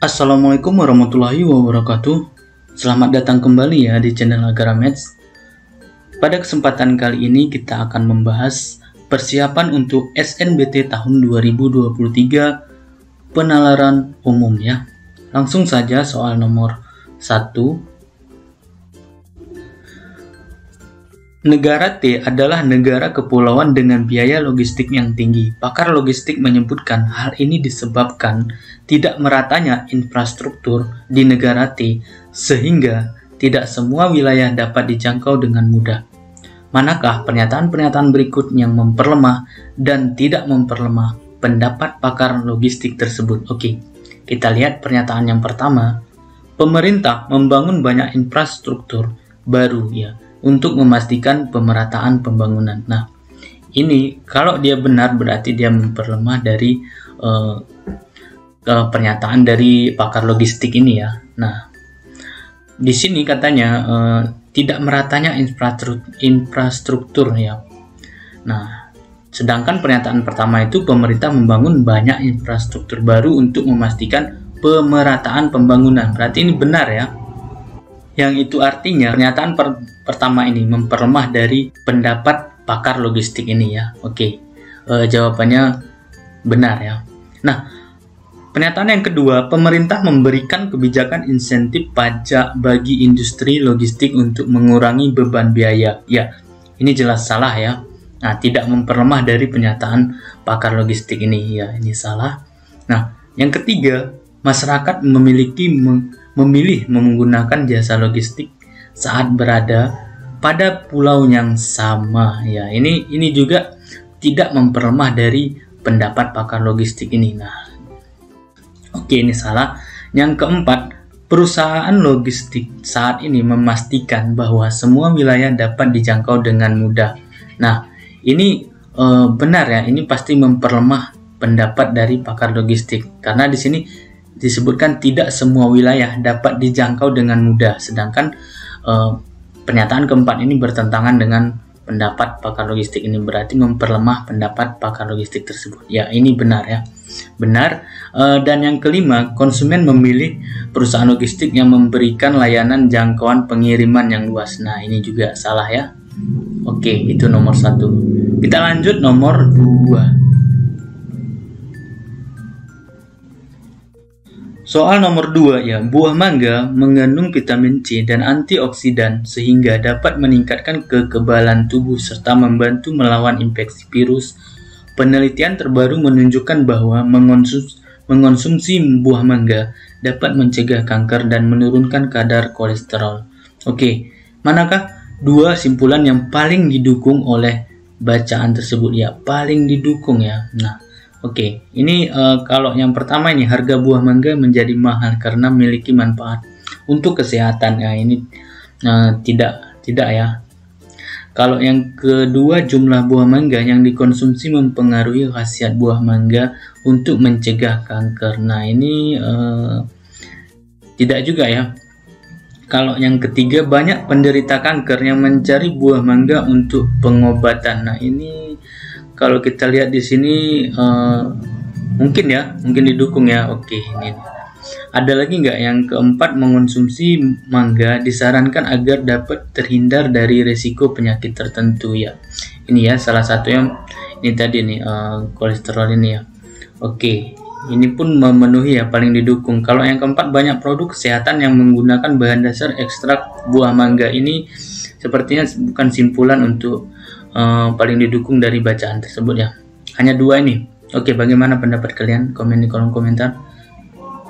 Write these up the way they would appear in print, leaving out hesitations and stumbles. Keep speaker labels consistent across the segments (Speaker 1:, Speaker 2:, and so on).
Speaker 1: Assalamualaikum warahmatullahi wabarakatuh. Selamat datang kembali ya di channel Agaramaths. Pada kesempatan kali ini kita akan membahas persiapan untuk SNBT tahun 2023 penalaran umum ya. Langsung saja soal nomor 1. Negara T adalah negara kepulauan dengan biaya logistik yang tinggi. Pakar logistik menyebutkan hal ini disebabkan tidak meratanya infrastruktur di negara T, sehingga tidak semua wilayah dapat dijangkau dengan mudah. Manakah pernyataan-pernyataan berikut yang memperlemah dan tidak memperlemah pendapat pakar logistik tersebut? Oke, kita lihat pernyataan yang pertama. Pemerintah membangun banyak infrastruktur baru ya, untuk memastikan pemerataan pembangunan. Nah, ini kalau dia benar berarti dia memperlemah dari pernyataan dari pakar logistik ini ya. Nah, di sini katanya tidak meratanya infrastruktur ya. Nah, sedangkan pernyataan pertama itu pemerintah membangun banyak infrastruktur baru untuk memastikan pemerataan pembangunan. Berarti ini benar ya. Yang itu artinya pernyataan pertama ini memperlemah dari pendapat pakar logistik ini ya. Oke, jawabannya benar ya. Nah, pernyataan yang kedua, pemerintah memberikan kebijakan insentif pajak bagi industri logistik untuk mengurangi beban biaya. Ya, ini jelas salah ya. Nah, tidak memperlemah dari pernyataan pakar logistik ini ya, ini salah. Nah, yang ketiga, masyarakat memilih menggunakan jasa logistik saat berada pada pulau yang sama ya. Ini juga tidak memperlemah dari pendapat pakar logistik ini. Nah, oke, ini salah. Yang keempat, perusahaan logistik saat ini memastikan bahwa semua wilayah dapat dijangkau dengan mudah. Nah, ini benar ya. Ini pasti memperlemah pendapat dari pakar logistik karena di sini disebutkan tidak semua wilayah dapat dijangkau dengan mudah, sedangkan pernyataan keempat ini bertentangan dengan pendapat pakar logistik ini, berarti memperlemah pendapat pakar logistik tersebut. Ya, ini benar ya, benar. Dan yang kelima, konsumen memilih perusahaan logistik yang memberikan layanan jangkauan pengiriman yang luas. Nah, ini juga salah ya. Oke, itu nomor 1. Kita lanjut nomor 2. Soal nomor 2 ya, buah mangga mengandung vitamin C dan antioksidan sehingga dapat meningkatkan kekebalan tubuh serta membantu melawan infeksi virus. Penelitian terbaru menunjukkan bahwa mengonsumsi buah mangga dapat mencegah kanker dan menurunkan kadar kolesterol. Oke, manakah dua simpulan yang paling didukung oleh bacaan tersebut ya? Paling didukung ya. Nah, oke, ini kalau yang pertama ini harga buah mangga menjadi mahal karena memiliki manfaat untuk kesehatan. Ya, ini tidak ya. Kalau yang kedua, jumlah buah mangga yang dikonsumsi mempengaruhi khasiat buah mangga untuk mencegah kanker. Nah, ini tidak juga ya. Kalau yang ketiga, banyak penderita kanker yang mencari buah mangga untuk pengobatan. Nah, ini kalau kita lihat di sini mungkin didukung ya. Oke, ini ada lagi nggak yang keempat, mengonsumsi mangga disarankan agar dapat terhindar dari risiko penyakit tertentu ya. Ini ya salah satu yang ini tadi nih kolesterol ini ya. Oke, ini pun memenuhi ya, paling didukung. Kalau yang keempat, banyak produk kesehatan yang menggunakan bahan dasar ekstrak buah mangga. Ini sepertinya bukan simpulan untuk paling didukung dari bacaan tersebut ya. Hanya dua ini. Oke, bagaimana pendapat kalian? Komen di kolom komentar.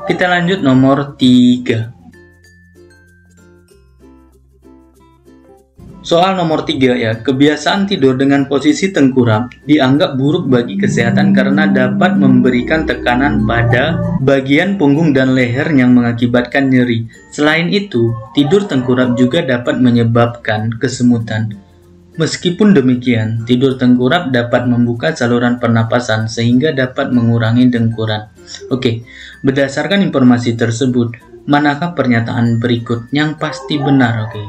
Speaker 1: Kita lanjut nomor 3. Soal nomor 3 ya, kebiasaan tidur dengan posisi tengkurap dianggap buruk bagi kesehatan karena dapat memberikan tekanan pada bagian punggung dan leher yang mengakibatkan nyeri. Selain itu, tidur tengkurap juga dapat menyebabkan kesemutan. Meskipun demikian, tidur tengkurap dapat membuka saluran pernapasan sehingga dapat mengurangi dengkuran. Oke, berdasarkan informasi tersebut, manakah pernyataan berikut yang pasti benar? Oke,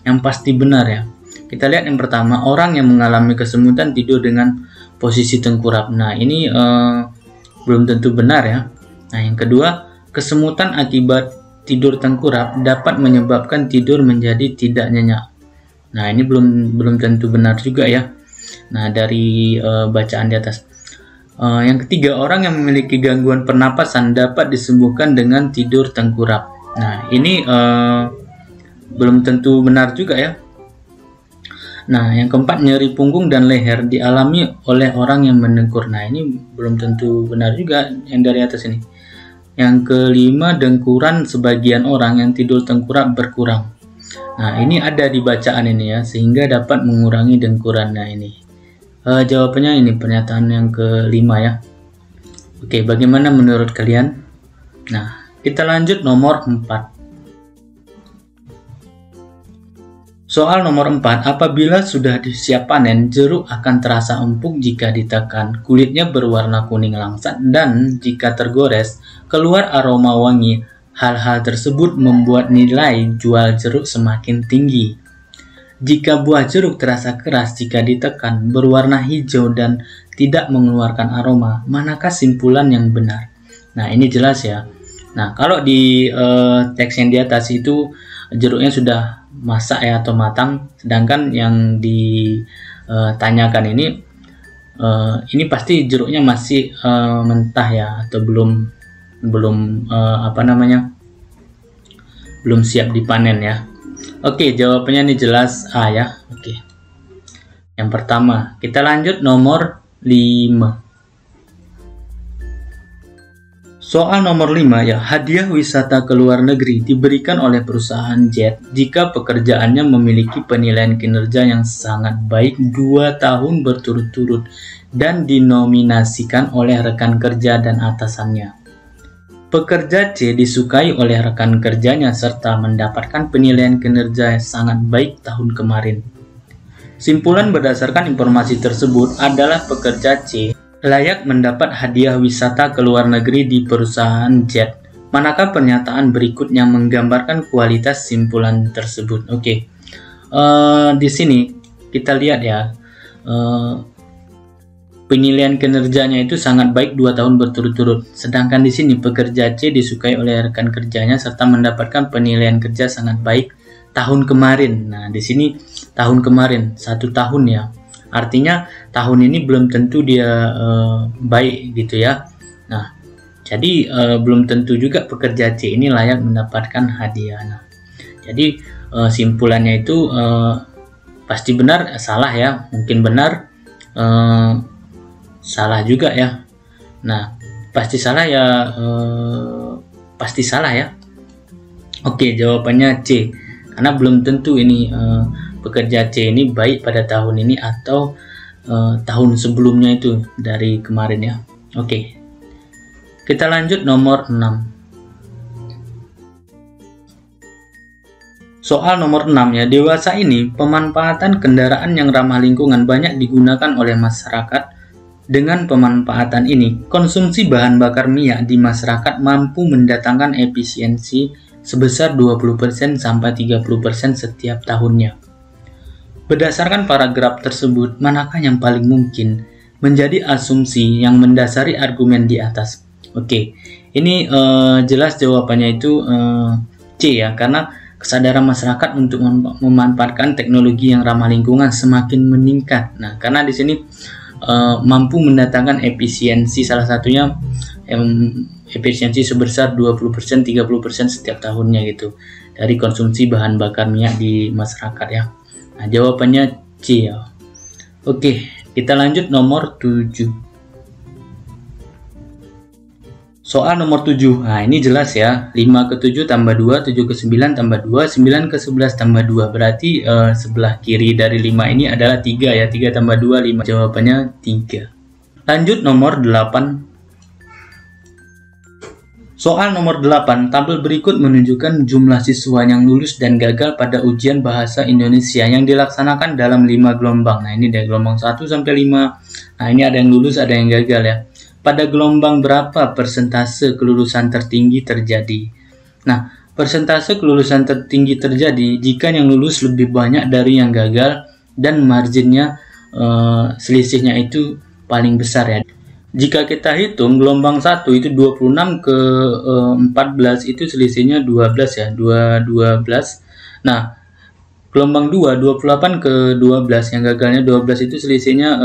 Speaker 1: yang pasti benar ya. Kita lihat yang pertama, orang yang mengalami kesemutan tidur dengan posisi tengkurap. Nah, ini belum tentu benar ya. Nah, yang kedua, kesemutan akibat tidur tengkurap dapat menyebabkan tidur menjadi tidak nyenyak. Nah, ini belum tentu benar juga ya. Nah, dari bacaan di atas. Yang ketiga, orang yang memiliki gangguan pernapasan dapat disembuhkan dengan tidur tengkurap. Nah, ini belum tentu benar juga ya. Nah, yang keempat, nyeri punggung dan leher dialami oleh orang yang mendengkur. Nah, ini belum tentu benar juga yang dari atas ini. Yang kelima, dengkuran sebagian orang yang tidur tengkurap berkurang. Nah, ini ada di bacaan ini ya, sehingga dapat mengurangi dengkuran. Nah, ini jawabannya ini pernyataan yang kelima ya. Oke, bagaimana menurut kalian? Nah, kita lanjut nomor 4. Soal nomor 4, apabila sudah siap panen, jeruk akan terasa empuk jika ditekan, kulitnya berwarna kuning langsat, dan jika tergores, keluar aroma wangi. Hal-hal tersebut membuat nilai jual jeruk semakin tinggi. Jika buah jeruk terasa keras jika ditekan, berwarna hijau dan tidak mengeluarkan aroma, manakah simpulan yang benar? Nah, ini jelas ya. Nah, kalau di teks yang di atas itu jeruknya sudah masak ya atau matang, sedangkan yang ditanyakan ini pasti jeruknya masih mentah ya, atau belum belum siap dipanen ya. Oke, jawabannya ini jelas A ya. Oke, yang pertama. Kita lanjut nomor 5. Soal nomor 5 ya, hadiah wisata ke luar negeri diberikan oleh perusahaan jet jika pekerjaannya memiliki penilaian kinerja yang sangat baik 2 tahun berturut-turut dan dinominasikan oleh rekan kerja dan atasannya. Pekerja C disukai oleh rekan kerjanya serta mendapatkan penilaian kinerja yang sangat baik tahun kemarin. Simpulan berdasarkan informasi tersebut adalah pekerja C layak mendapat hadiah wisata ke luar negeri di perusahaan jet. Manakah pernyataan berikut yang menggambarkan kualitas simpulan tersebut? Oke, di sini kita lihat ya, penilaian kinerjanya itu sangat baik 2 tahun berturut-turut. Sedangkan di sini pekerja C disukai oleh rekan kerjanya serta mendapatkan penilaian kerja sangat baik tahun kemarin. Nah, di sini tahun kemarin 1 tahun ya. Artinya tahun ini belum tentu dia baik gitu ya. Nah, jadi belum tentu juga pekerja C ini layak mendapatkan hadiah. Nah, jadi simpulannya itu pasti benar, salah ya. Mungkin benar, salah juga ya. Nah, pasti salah ya, pasti salah ya. Oke, jawabannya C. Karena belum tentu ini pekerja C ini baik pada tahun ini atau tahun sebelumnya itu dari kemarin ya. Oke, kita lanjut nomor 6. Soal nomor 6 ya, dewasa ini pemanfaatan kendaraan yang ramah lingkungan banyak digunakan oleh masyarakat. Dengan pemanfaatan ini, konsumsi bahan bakar minyak di masyarakat mampu mendatangkan efisiensi sebesar 20% sampai 30% setiap tahunnya. Berdasarkan paragraf tersebut, manakah yang paling mungkin menjadi asumsi yang mendasari argumen di atas? Oke, ini jelas jawabannya itu C ya, karena kesadaran masyarakat untuk memanfaatkan teknologi yang ramah lingkungan semakin meningkat. Nah, karena di sini mampu mendatangkan efisiensi, salah satunya efisiensi sebesar 20%, 30% setiap tahunnya gitu dari konsumsi bahan bakar minyak di masyarakat ya. Nah, jawabannya C ya. Oke, kita lanjut nomor 7. Soal nomor 7. Nah, ini jelas ya. 5 ke 7 tambah 2, 7 ke 9 tambah 2, 9 ke 11 tambah 2. Berarti sebelah kiri dari 5 ini adalah 3 ya. 3 tambah 2, 5. Jawabannya 3. Lanjut nomor 8. Soal nomor 8, tabel berikut menunjukkan jumlah siswa yang lulus dan gagal pada ujian bahasa Indonesia yang dilaksanakan dalam 5 gelombang. Nah, ini dari gelombang 1 sampai 5. Nah, ini ada yang lulus, ada yang gagal ya. Pada gelombang berapa persentase kelulusan tertinggi terjadi? Nah, persentase kelulusan tertinggi terjadi jika yang lulus lebih banyak dari yang gagal dan marginnya selisihnya itu paling besar ya. Jika kita hitung gelombang 1 itu 26 ke 14 itu selisihnya 12 ya, 12. Nah, gelombang 2 28 ke 12 yang gagalnya 12 itu selisihnya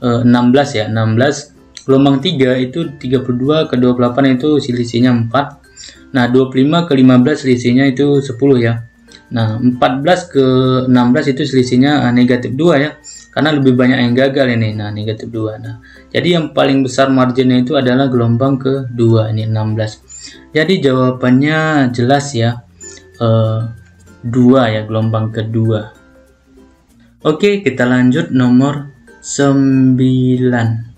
Speaker 1: 16 ya, 16. Gelombang 3 itu 32 ke 28 itu selisihnya 4. Nah, 25 ke 15 selisihnya itu 10 ya. Nah, 14 ke 16 itu selisihnya negatif 2 ya. Karena lebih banyak yang gagal ini. Nah, negatif 2. Nah, jadi yang paling besar marginnya itu adalah gelombang kedua ini 16. Jadi jawabannya jelas ya. 2 ya, gelombang kedua. Oke, kita lanjut nomor 9.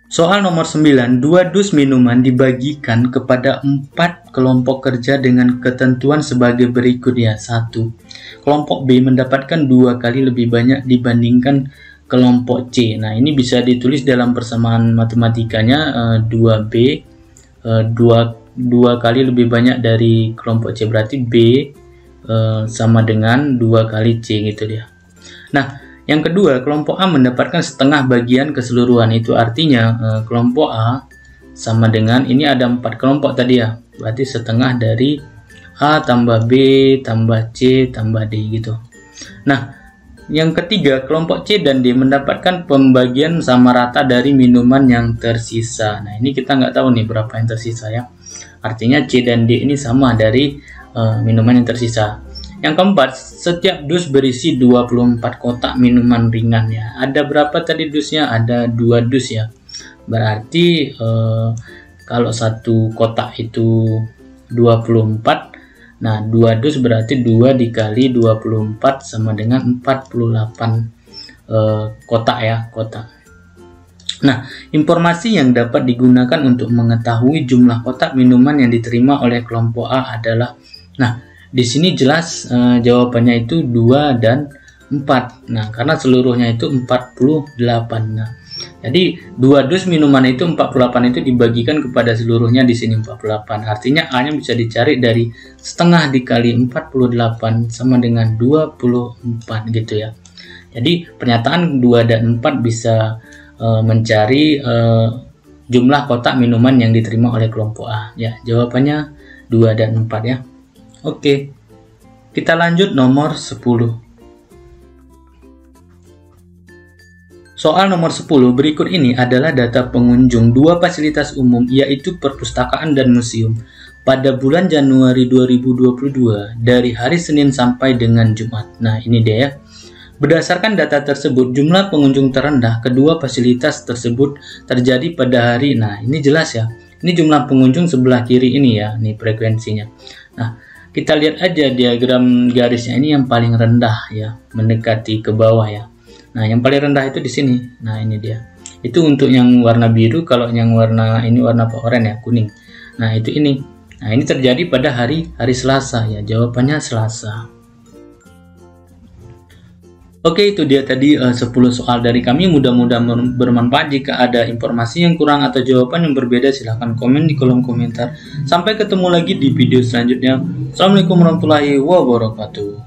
Speaker 1: Soal nomor 9, 2 dus minuman dibagikan kepada 4 kelompok kerja dengan ketentuan sebagai berikut ya. 1. Kelompok B mendapatkan 2 kali lebih banyak dibandingkan kelompok C. Nah, ini bisa ditulis dalam persamaan matematikanya 2B 2 kali lebih banyak dari kelompok C, berarti B sama dengan 2 kali C gitu dia. Nah, yang kedua, kelompok A mendapatkan setengah bagian keseluruhan. Itu artinya kelompok A sama dengan, ini ada 4 kelompok tadi ya, berarti setengah dari A tambah B tambah C tambah D gitu. Nah, yang ketiga, kelompok C dan D mendapatkan pembagian sama rata dari minuman yang tersisa. Nah, ini kita nggak tahu nih berapa yang tersisa ya. Artinya C dan D ini sama dari minuman yang tersisa. Yang keempat, setiap dus berisi 24 kotak minuman ringan ya. Ada berapa tadi dusnya? Ada 2 dus ya. Berarti kalau satu kotak itu 24, nah 2 dus berarti 2 dikali 24 sama dengan 48 kotak ya, kotak. Nah, informasi yang dapat digunakan untuk mengetahui jumlah kotak minuman yang diterima oleh kelompok A adalah, nah di sini jelas jawabannya itu 2 dan 4. Nah, karena seluruhnya itu 48. Nah, jadi 2 dus minuman itu 48 itu dibagikan kepada seluruhnya di sini 48. Artinya A-nya bisa dicari dari setengah dikali 48 sama dengan 24 gitu ya. Jadi pernyataan 2 dan 4 bisa mencari jumlah kotak minuman yang diterima oleh kelompok A. Ya, jawabannya 2 dan 4 ya. Oke, kita lanjut nomor 10. Soal nomor 10 berikut ini adalah data pengunjung 2 fasilitas umum, yaitu perpustakaan dan museum pada bulan Januari 2022 dari hari Senin sampai dengan Jumat. Nah, ini dia ya. Berdasarkan data tersebut, jumlah pengunjung terendah kedua fasilitas tersebut terjadi pada hari, nah ini jelas ya. Ini jumlah pengunjung sebelah kiri ini ya, ini frekuensinya. Nah, kita lihat aja diagram garisnya ini yang paling rendah ya, mendekati ke bawah ya. Nah, yang paling rendah itu di sini. Nah, ini dia. Itu untuk yang warna biru, kalau yang warna ini warna oranye ya, kuning. Nah, itu ini. Nah, ini terjadi pada hari Selasa ya. Jawabannya Selasa. Oke, itu dia tadi 10 soal dari kami. Mudah-mudahan bermanfaat. Jika ada informasi yang kurang atau jawaban yang berbeda, silahkan komen di kolom komentar. Sampai ketemu lagi di video selanjutnya. Assalamualaikum warahmatullahi wabarakatuh.